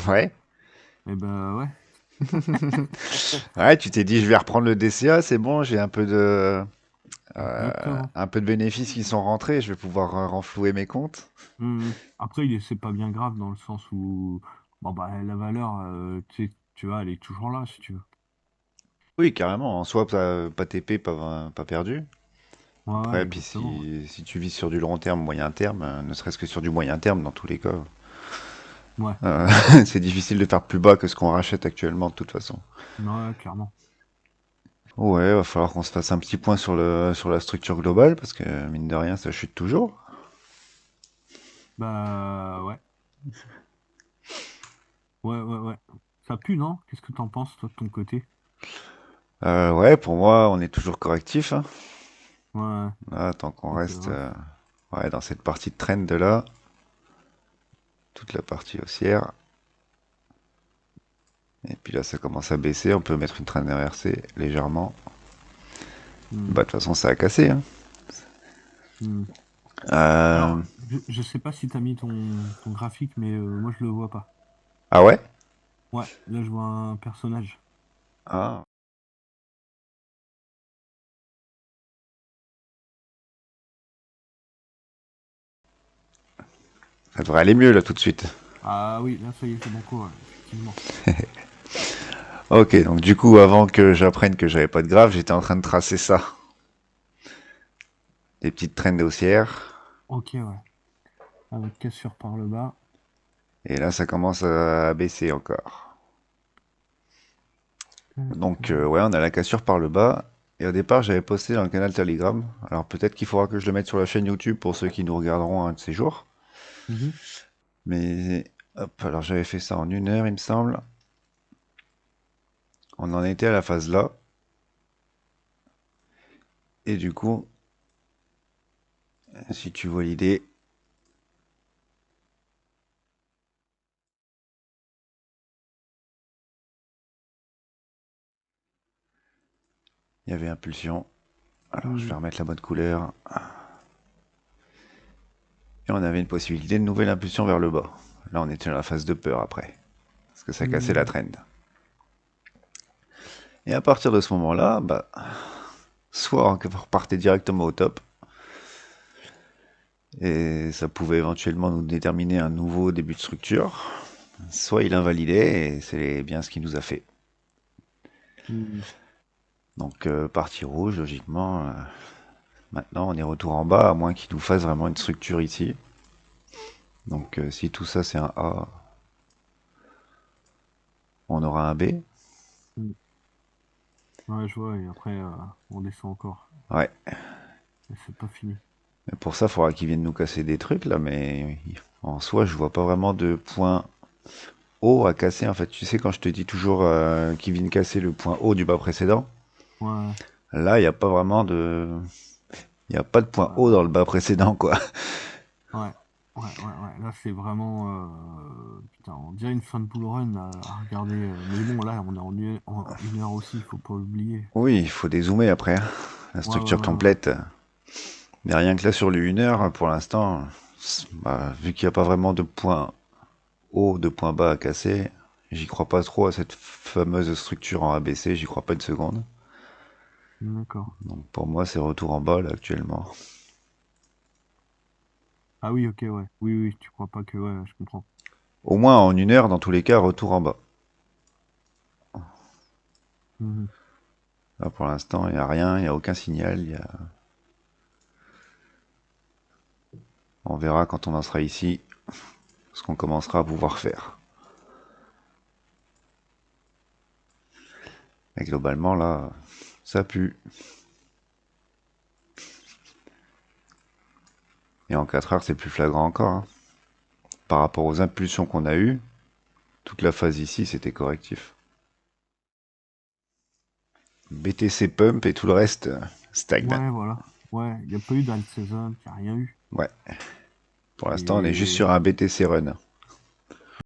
Ouais. Eh ben ouais, Ouais, tu t'es dit, je vais reprendre le DCA, c'est bon, j'ai exactement. un peu de bénéfices qui sont rentrés, je vais pouvoir renflouer mes comptes. Après, c'est pas bien grave dans le sens où, bon bah la valeur, tu vois, elle est toujours là si tu veux. Oui, carrément, en soi, pas TP, pas perdu. Ouais, ouais, Après, puis exactement. si tu vis sur du long terme, moyen terme, ne serait-ce que sur du moyen terme, dans tous les cas, Ouais, euh, c'est difficile de faire plus bas que ce qu'on rachète actuellement, de toute façon. ouais, clairement. Ouais, va falloir qu'on se fasse un petit point sur sur la structure globale, parce que mine de rien, ça chute toujours. Bah ouais, ouais. Ça pue, non? Qu'est-ce que t'en penses, toi, de ton côté? Ouais, pour moi, on est toujours correctif, hein. Ouais, Là, tant qu'on ça c'est reste vrai. ouais, dans cette partie de trend de là, toute la partie haussière. Et puis là, ça commence à baisser. On peut mettre une trend inversée légèrement. Hmm, Bah, de toute façon, ça a cassé, hein. hmm. Euh, Alors, je sais pas si t'as mis ton graphique, mais moi je le vois pas. Ah ouais? Ouais, là je vois un personnage. Ah, ça devrait aller mieux là tout de suite. Ah oui, là ça y est, c'est banco, ouais, effectivement. Ok, donc du coup, avant que j'apprenne que j'avais pas de graphe, j'étais en train de tracer ça. Des petites trends haussières. Ok, ouais. Avec cassure par le bas. Et là, ça commence à baisser encore. Donc, ouais, on a la cassure par le bas. Et au départ, j'avais posté dans le canal Telegram. Alors peut-être qu'il faudra que je le mette sur la chaîne YouTube pour ceux qui nous regarderont un de ces jours. Mhm. Mais hop, alors j'avais fait ça en 1 heure, il me semble. On en était à la phase là. Et du coup, si tu vois l'idée, il y avait impulsion. Alors je vais Mhm. remettre la bonne couleur. Et on avait une possibilité de nouvelle impulsion vers le bas. Là, on était dans la phase de peur après. Parce que ça cassait la Mhm. trend. Et à partir de ce moment-là, bah, soit on repartait directement au top. Et ça pouvait éventuellement nous déterminer un nouveau début de structure. Soit il invalidait, et c'est bien ce qu'il nous a fait. Mhm. Donc partie rouge, logiquement. Maintenant, on est retour en bas, à moins qu'il nous fasse vraiment une structure ici. Donc si tout ça c'est un A, on aura un B. Mhm. Ouais, je vois, et après, on descend encore. Ouais. Et c'est pas fini. Mais pour ça, il faudra qu'il vienne nous casser des trucs là, mais en soi, je vois pas vraiment de point haut à casser. En fait, tu sais, quand je te dis toujours qu'il vienne casser le point haut du bas précédent, Ouais, là, il n'y a pas vraiment de. Il n'y a pas de point haut dans le ouais, bas précédent, quoi. ouais, ouais. Là, c'est vraiment, putain, on dirait une fin de bull run à regarder. Mais bon, là, on est en 1 heure aussi, il faut pas l'oublier. Oui, il faut dézoomer après, hein. La structure Ouais. complète. Mais rien que là sur le 1 heure, pour l'instant, bah, vu qu'il n'y a pas vraiment de point haut, de point bas à casser, j'y crois pas trop à cette fameuse structure en ABC, j'y crois pas une seconde. D'accord. Donc pour moi, c'est retour en bas là actuellement. Ah oui, ok, ouais. Oui, tu crois pas que, ouais, je comprends. Au moins en 1 heure, dans tous les cas, retour en bas. Mhm. Là pour l'instant, il n'y a rien, il n'y a aucun signal. On verra quand on en sera ici ce qu'on commencera à pouvoir faire. Et globalement, là, ça pue. Et en 4 heures, c'est plus flagrant encore, hein. Par rapport aux impulsions qu'on a eues, toute la phase ici, c'était correctif. BTC Pump et tout le reste stagne. Ouais, voilà. Ouais, il n'y a pas eu d'alt season, il n'y a rien eu. Ouais, pour l'instant, on est juste Et sur un BTC Run.